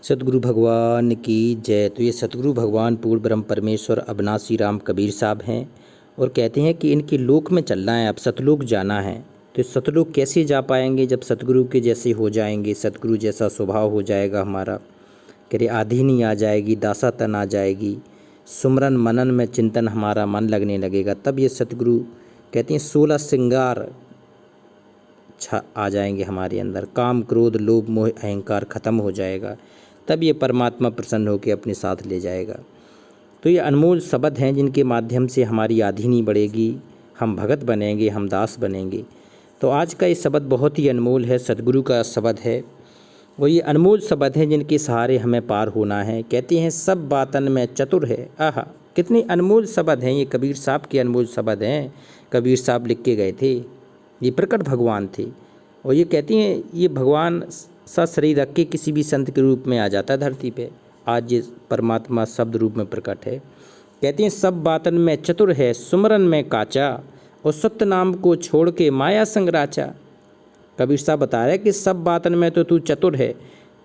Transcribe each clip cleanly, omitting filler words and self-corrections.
सतगुरु भगवान की जय। तो ये सतगुरु भगवान पूर्ण ब्रह्म परमेश्वर अविनाशी राम कबीर साहब हैं और कहते हैं कि इनके लोक में चलना है, अब सतलोक जाना है। तो सतलोक कैसे जा पाएंगे? जब सतगुरु के जैसे हो जाएंगे, सतगुरु जैसा स्वभाव हो जाएगा हमारा, कह रहे आधीनी आ जाएगी, दासातन आ जाएगी, सुमरन मनन में चिंतन हमारा मन लगने लगेगा, तब ये सतगुरु कहते हैं 16 श्रृंगार आ जाएंगे हमारे अंदर, काम क्रोध लोभ मोह अहंकार खत्म हो जाएगा, तब ये परमात्मा प्रसन्न होकर अपने साथ ले जाएगा। तो ये अनमोल शब्द हैं जिनके माध्यम से हमारी आधीनी बढ़ेगी, हम भगत बनेंगे, हम दास बनेंगे। तो आज का ये शब्द बहुत ही अनमोल है, सतगुरु का शब्द है और ये अनमोल शब्द हैं जिनके सहारे हमें पार होना है। कहते हैं सब बातन में चतुर है। आहा, कितने अनमोल शब्द हैं ये, कबीर साहब के अनमोल शब्द हैं। कबीर साहब लिख के गए थे, ये प्रकट भगवान थे और ये कहती हैं ये भगवान सा शरीर रख के किसी भी संत के रूप में आ जाता है धरती पे। आज ये परमात्मा शब्द रूप में प्रकट है। कहती हैं सब बातन में चतुर है, सुमरन में काचा और सत्य नाम को छोड़ के माया संग राचा। कबीर साहब बता रहे कि सब बातन में तो तू चतुर है,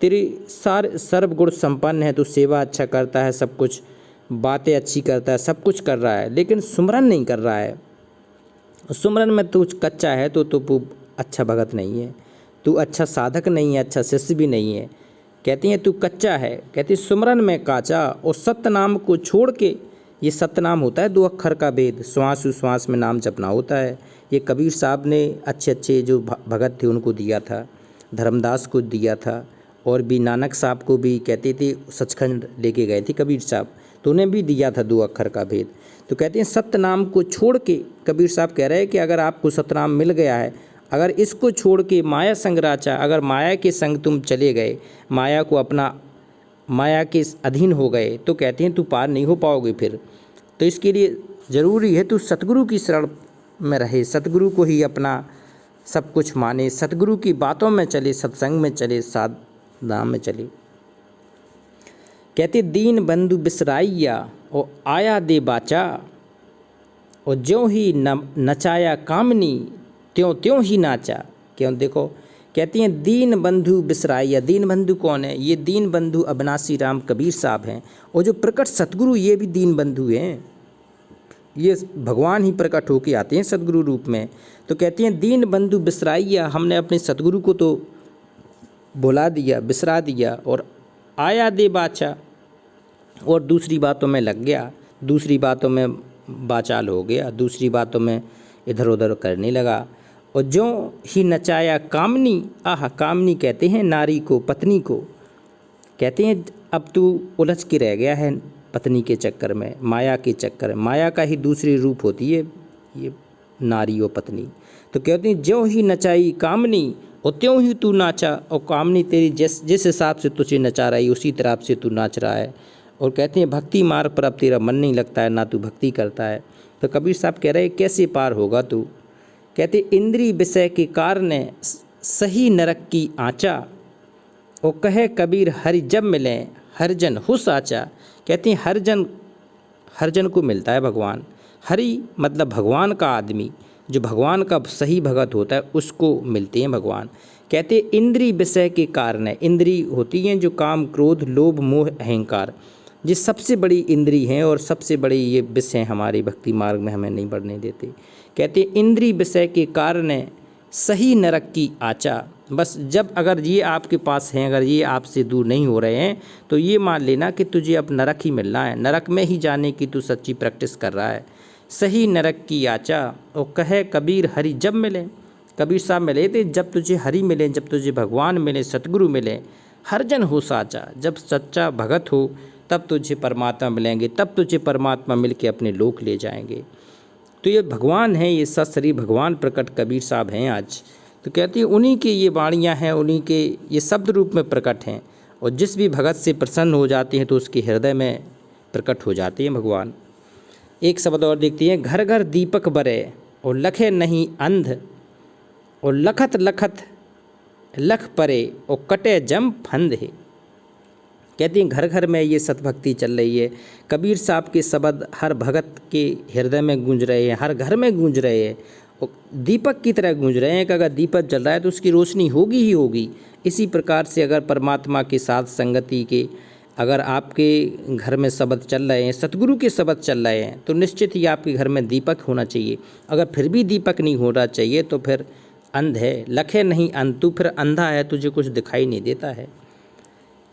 तेरी सर्वगुण संपन्न है, तू सेवा अच्छा करता है, सब कुछ बातें अच्छी करता है, सब कुछ कर रहा है, लेकिन सुमरन नहीं कर रहा है। सुमरन में तू कच्चा है तो तू अच्छा भगत नहीं है, तू अच्छा साधक नहीं है, अच्छा शिष्य भी नहीं है। कहती हैं तू कच्चा है। कहती सुमरन में काचा और सत्य नाम को छोड़ के, ये सत्य नाम होता है 2 अक्षर का भेद, श्वास उश्वास में नाम जपना होता है। ये कबीर साहब ने अच्छे अच्छे जो भगत थे उनको दिया था, धर्मदास को दिया था और भी नानक साहब को भी कहते थे, सचखंड लेके गए थे कबीर साहब, तो उन्हें भी दिया था 2 अक्षर का भेद। तो कहते हैं सत्य नाम को छोड़ के, कबीर साहब कह रहे हैं कि अगर आपको सतनाम मिल गया है, अगर इसको छोड़ के माया संग राचा, अगर माया के संग तुम चले गए, माया को अपना माया के अधीन हो गए, तो कहते हैं तू पार नहीं हो पाओगे फिर। तो इसके लिए ज़रूरी है तू सतगुरु की शरण में रहे, सतगुरु को ही अपना सब कुछ माने, सतगुरु की बातों में चले, सत्संग में चले, साधना में चले। कहते दीन बंधु बिसराइया और आया दे बाचा और ज्यों ही नचाया कामनी त्यों त्यों ही नाचा। क्यों? देखो कहती हैं दीन बंधु बिसराइया। दीन बंधु कौन है? ये दीन बंधु अविनाशी राम कबीर साहब हैं और जो प्रकट सतगुरु ये भी दीन बंधु हैं, ये भगवान ही प्रकट होके आते हैं सतगुरु रूप में। तो कहती हैं दीन बंधु बिसराइया, हमने अपने सतगुरु को तो भुला दिया, बिसरा दिया और आया दे बाचा और दूसरी बातों में लग गया, दूसरी बातों में बाचाल हो गया, दूसरी बातों में इधर उधर करने लगा। और जो ही नचाया कामनी, आह कामनी कहते हैं नारी को, पत्नी को। कहते हैं अब तू उलझ के रह गया है पत्नी के चक्कर में, माया के चक्कर में। माया का ही दूसरी रूप होती है ये नारी और पत्नी। तो कहते हैं ज्यों ही नचाई कामनी और त्यों ही तू नाचा, और कामनी तेरी जिस हिसाब से तुझे नचा रही उसी तरह से तू नाच रहा है। और कहते हैं भक्ति मार्ग पर अब तेरा मन नहीं लगता है, ना तू भक्ति करता है। तो कबीर साहब कह रहे हैं कैसे पार होगा तू? कहते इंद्री विषय के कारण सही नरक की आँचा और कहे कबीर हरि जब मिले हर जन हुस आचा। कहते हैं हर जन को मिलता है भगवान। हरि मतलब भगवान का आदमी, जो भगवान का सही भगत होता है उसको मिलते हैं भगवान। कहते हैं इंद्री विषय के कारण है। इंद्री होती हैं जो काम क्रोध लोभ मोह अहंकार, ये सबसे बड़ी इंद्री हैं और सबसे बड़ी ये विषय हमारे भक्ति मार्ग में हमें नहीं बढ़ने देते। कहते हैं इंद्री विषय के कारण सही नरक की आचा। बस जब अगर ये आपके पास हैं, अगर ये आपसे दूर नहीं हो रहे हैं, तो ये मान लेना कि तुझे अब नरक ही मिलना है, नरक में ही जाने की तू सच्ची प्रैक्टिस कर रहा है। सही नरक की आचा और कहे कबीर हरि जब मिले। कबीर साहब मिले थे जब तुझे हरि मिले, जब तुझे भगवान मिले, सतगुरु मिले, हर जन हो साचा। जब सच्चा भगत हो तब तुझे परमात्मा मिलेंगे, तब तुझे परमात्मा मिल के अपने लोक ले जाएंगे। तो ये भगवान हैं, ये सतश्री भगवान प्रकट कबीर साहब हैं आज। तो कहती है उन्हीं की ये वाणियाँ हैं, उन्हीं के ये शब्द रूप में प्रकट हैं और जिस भी भगत से प्रसन्न हो जाते हैं तो उसके हृदय में प्रकट हो जाते हैं भगवान। एक शब्द और देखती हैं घर घर दीपक बरे और लखे नहीं अंध और लखत लखत लख परे और कटे जम फंद है। कहती हैं घर घर में ये सतभक्ति चल रही है। कबीर साहब के शब्द हर भगत के हृदय में गूंज रहे हैं, हर घर में गूंज रहे हैं और दीपक की तरह गूंज रहे हैं कि अगर दीपक जल रहा है तो उसकी रोशनी होगी ही होगी। इसी प्रकार से अगर परमात्मा के साथ संगति के अगर आपके घर में शब्द चल रहे हैं, सतगुरु के शब्द चल रहे हैं, तो निश्चित ही आपके घर में दीपक होना चाहिए। अगर फिर भी दीपक नहीं होना चाहिए तो फिर अंध है, लखे नहीं अंध, तू फिर अंधा है, तुझे कुछ दिखाई नहीं देता है।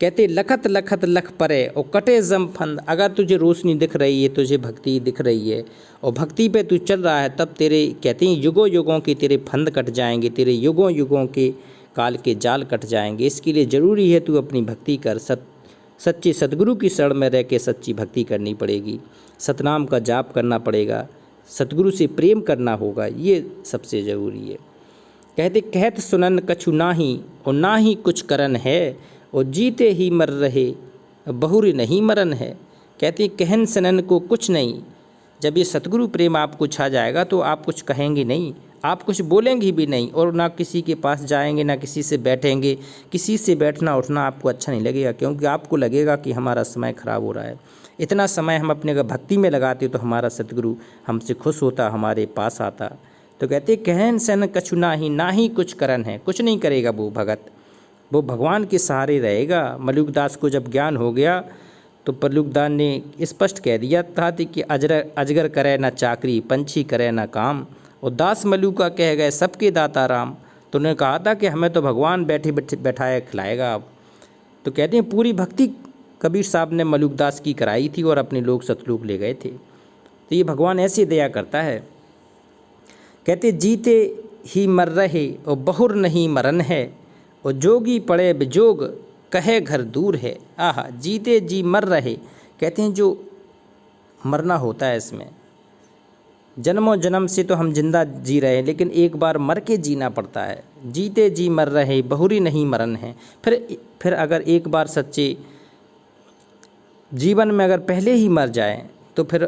कहते लखत लखत लख परे और कटे जम फंद। अगर तुझे रोशनी दिख रही है, तुझे भक्ति दिख रही है और भक्ति पे तू चल रहा है, तब तेरे कहते हैं युगों युगों के तेरे फंद कट जाएंगे, तेरे युगों युगों के काल के जाल कट जाएंगे। इसके लिए ज़रूरी है तू अपनी भक्ति कर, सच्चे सतगुरु की शरण में रह के सच्ची भक्ति करनी पड़ेगी, सतनाम का जाप करना पड़ेगा, सतगुरु से प्रेम करना होगा, ये सबसे ज़रूरी है। कहते कहत सुनन कछु नाही और ना ही कुछ करन है, और जीते ही मर रहे बहुरी नहीं मरन है। कहते कहन सनन को कुछ नहीं। जब ये सतगुरु प्रेम आपको छा जाएगा तो आप कुछ कहेंगे नहीं, आप कुछ बोलेंगे भी नहीं, और ना किसी के पास जाएंगे, ना किसी से बैठेंगे। किसी से बैठना उठना आपको अच्छा नहीं लगेगा, क्योंकि आपको लगेगा कि हमारा समय खराब हो रहा है। इतना समय हम अपने अगर भक्ति में लगाते तो हमारा सतगुरु हमसे खुश होता, हमारे पास आता। तो कहते कहन सन कछु ना ही कुछ करन है, कुछ नहीं करेगा वो भगत, वो भगवान के सहारे रहेगा। मलुकदास को जब ज्ञान हो गया तो मलुकदास ने स्पष्ट कह दिया था कि अजगर करे ना चाकरी, पंछी करे ना काम, और दास मलुका कह गए सबके दाता राम। तो उन्होंने कहा था कि हमें तो भगवान बैठाए खिलाएगा अब। तो कहते हैं पूरी भक्ति कबीर साहब ने मलुकदास की कराई थी और अपने लोग सतलुक ले गए थे। तो ये भगवान ऐसे दया करता है। कहते जीते ही मर रहे और बहुर नहीं मरन है, और जोगी पड़े बिजोग कहे घर दूर है। आहा, जीते जी मर रहे। कहते हैं जो मरना होता है इसमें, जन्मों जन्म से तो हम जिंदा जी रहे हैं, लेकिन एक बार मर के जीना पड़ता है। जीते जी मर रहे बहुरी नहीं मरन है। फिर अगर एक बार सच्चे जीवन में अगर पहले ही मर जाएं तो फिर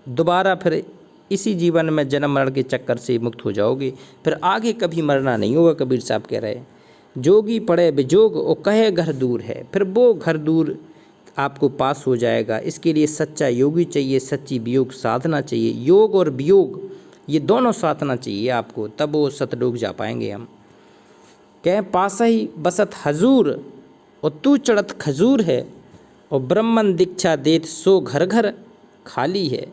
दोबारा फिर इसी जीवन में जन्म मरण के चक्कर से मुक्त हो जाओगे, फिर आगे कभी मरना नहीं होगा। कबीर साहब कह रहे हैं जोगी पड़े बिजोग और कहे घर दूर है, फिर वो घर दूर आपको पास हो जाएगा। इसके लिए सच्चा योगी चाहिए, सच्ची वियोग साधना चाहिए। योग और वियोग ये दोनों साधना चाहिए आपको, तब वो सतलोक जा पाएंगे हम। कहें पास ही बसत हजूर और तू चढ़त खजूर है, और ब्राह्मण दीक्षा देत सो घर घर खाली है।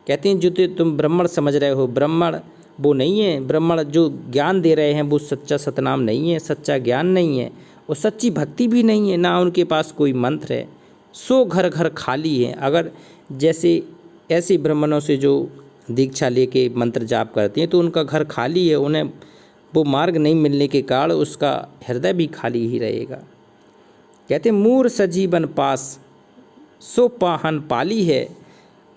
कहते हैं जो तुम ब्राह्मण समझ रहे हो, ब्राह्मण वो नहीं है। ब्राह्मण जो ज्ञान दे रहे हैं वो सच्चा सतनाम नहीं है, सच्चा ज्ञान नहीं है, और सच्ची भक्ति भी नहीं है, ना उनके पास कोई मंत्र है। सो घर घर खाली है। अगर जैसे ऐसे ब्राह्मणों से जो दीक्षा लेके मंत्र जाप करते हैं तो उनका घर खाली है, उन्हें वो मार्ग नहीं मिलने के कारण उसका हृदय भी खाली ही रहेगा। कहते मूर सजीवन पास सो पाहन पाली है,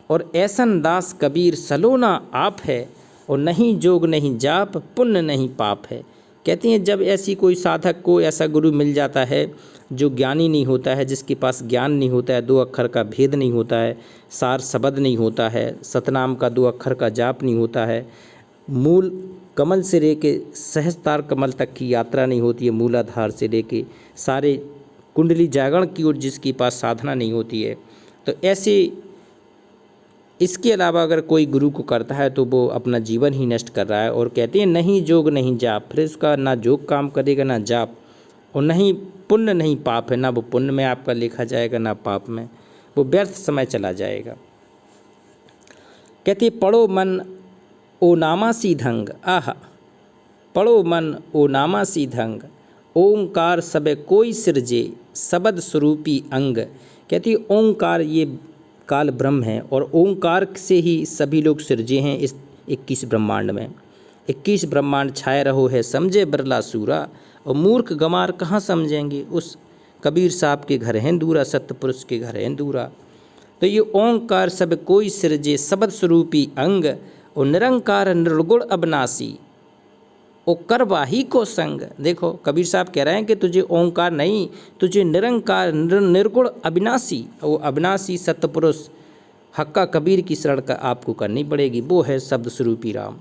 और ऐसन दास कबीर सलोना आप है, और नहीं जोग नहीं जाप पुण्य नहीं पाप है। कहते हैं जब ऐसी कोई साधक को ऐसा गुरु मिल जाता है जो ज्ञानी नहीं होता है, जिसके पास ज्ञान नहीं होता है, 2 अक्षर का भेद नहीं होता है, सार शब्द नहीं होता है, सतनाम का 2 अक्षर का जाप नहीं होता है, मूल कमल से लेके सहस्तार कमल तक की यात्रा नहीं होती है, मूलाधार से लेके सारे कुंडली जागरण की ओर जिसके पास साधना नहीं होती है, तो ऐसे इसके अलावा अगर कोई गुरु को करता है तो वो अपना जीवन ही नष्ट कर रहा है। और कहते हैं नहीं जोग नहीं जाप, फिर उसका ना जोग काम करेगा ना जाप, और नहीं पुण्य नहीं पाप है, ना वो पुण्य में आपका लिखा जाएगा ना पाप में, वो व्यर्थ समय चला जाएगा। कहते पढ़ो मन ओ नामासी ढंग, आहा पढ़ो मन ओ नामासी ढंग, ओंकार सबे कोई सिरजे शब्द स्वरूपी अंग। कहती ओंकार ये काल ब्रह्म है, और ओंकार से ही सभी लोग सिरजे हैं इस 21 ब्रह्मांड में। 21 ब्रह्मांड छाए रहो है समझे बिरला सूरा, और मूर्ख गंवार कहाँ समझेंगे, उस कबीर साहब के घर हैं दूरा, सत्यपुरुष के घर हैं दूरा। तो ये ओंकार सब कोई सिरजे शब्द स्वरूपी अंग, और निरंकार निर्गुण अविनाशी ओ करवाही को संग। देखो कबीर साहब कह रहे हैं कि तुझे ओंकार नहीं, तुझे निरंकार निर्गुण अविनाशी, वो अविनाशी सत्यपुरुष हक्का कबीर की शरण का आपको करनी पड़ेगी, वो है शब्द स्वरूपी राम।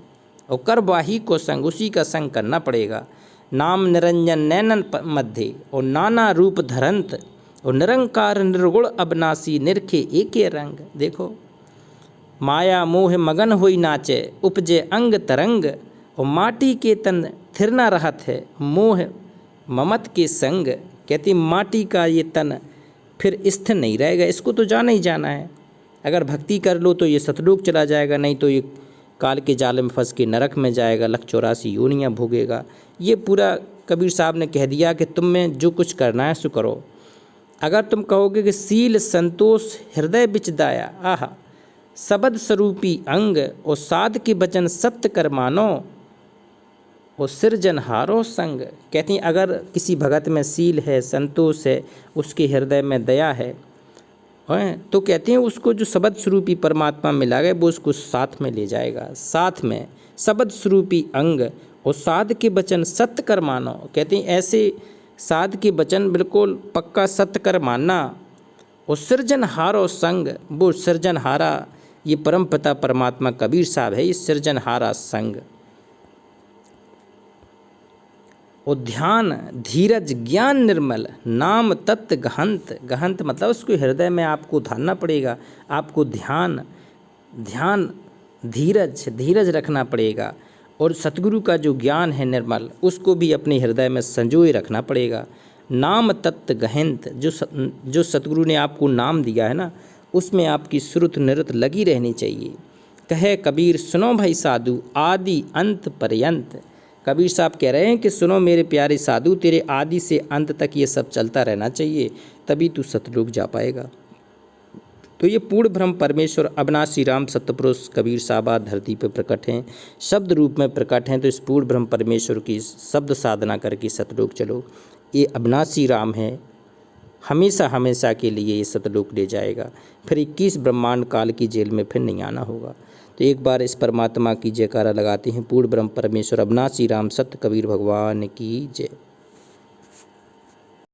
और करवाही को संग, उसी का संग करना पड़ेगा। नाम निरंजन नैनन मध्य और नाना रूप धरंत, और निरंकार निर्गुण अविनाशी निरखे एके रंग। देखो माया मोह मगन होई नाचे उपजे अंग तरंग, और माटी के तन थिर ना रहत है, मोह ममत के संग। कहती माटी का ये तन फिर स्थिर नहीं रहेगा, इसको तो जाना ही जाना है। अगर भक्ति कर लो तो ये सतलोक चला जाएगा, नहीं तो ये काल के जाल में फंस के नरक में जाएगा, 184 योनियाँ भोगेगा। ये पूरा कबीर साहब ने कह दिया कि तुम में जो कुछ करना है सो करो। अगर तुम कहोगे कि सील संतोष हृदय बिच दाया, आह शब्द स्वरूपी अंग और साध के वचन सत्य कर मानो और सृजनहारो संग। कहती हैं अगर किसी भगत में सील है, संतोष है, उसके हृदय में दया है, तो कहते हैं उसको जो शब्द स्वरूपी परमात्मा मिला गया वो उसको साथ में ले जाएगा। साथ में शब्द स्वरूपी अंग और साध के वचन सत्य कर मानो। कहते हैं ऐसे साध के वचन बिल्कुल पक्का सत्य कर मानना। और सृजनहारो संग, वो सृजनहारा ये परम पिता परमात्मा कबीर साहब है, ये सृजनहारा संग। और ध्यान धीरज ज्ञान निर्मल नाम तत्व गहंत। गहंत मतलब उसको हृदय में आपको धारना पड़ेगा, आपको ध्यान धीरज रखना पड़ेगा। और सतगुरु का जो ज्ञान है निर्मल, उसको भी अपने हृदय में संजोए रखना पड़ेगा। नाम तत्व गहंत, जो सतगुरु ने आपको नाम दिया है ना, उसमें आपकी श्रुत निरत लगी रहनी चाहिए। कहे कबीर सुनो भाई साधु आदि अंत पर्यंत। कबीर साहब कह रहे हैं कि सुनो मेरे प्यारे साधु, तेरे आदि से अंत तक ये सब चलता रहना चाहिए, तभी तू सतलोक जा पाएगा। तो ये पूर्ण ब्रह्म परमेश्वर अविनाशी राम सत्यपुरुष कबीर साहब धरती पर प्रकट हैं, शब्द रूप में प्रकट हैं। तो इस पूर्ण ब्रह्म परमेश्वर की शब्द साधना करके सतलोक चलो। ये अविनाशी राम है, हमेशा हमेशा के लिए ये सतलोक ले जाएगा। फिर 21 ब्रह्मांड काल की जेल में फिर नहीं आना होगा। तो एक बार इस परमात्मा की जयकारा लगाते हैं। पूर्ण ब्रह्म परमेश्वर अविनाशी राम सत्य कबीर भगवान की जय।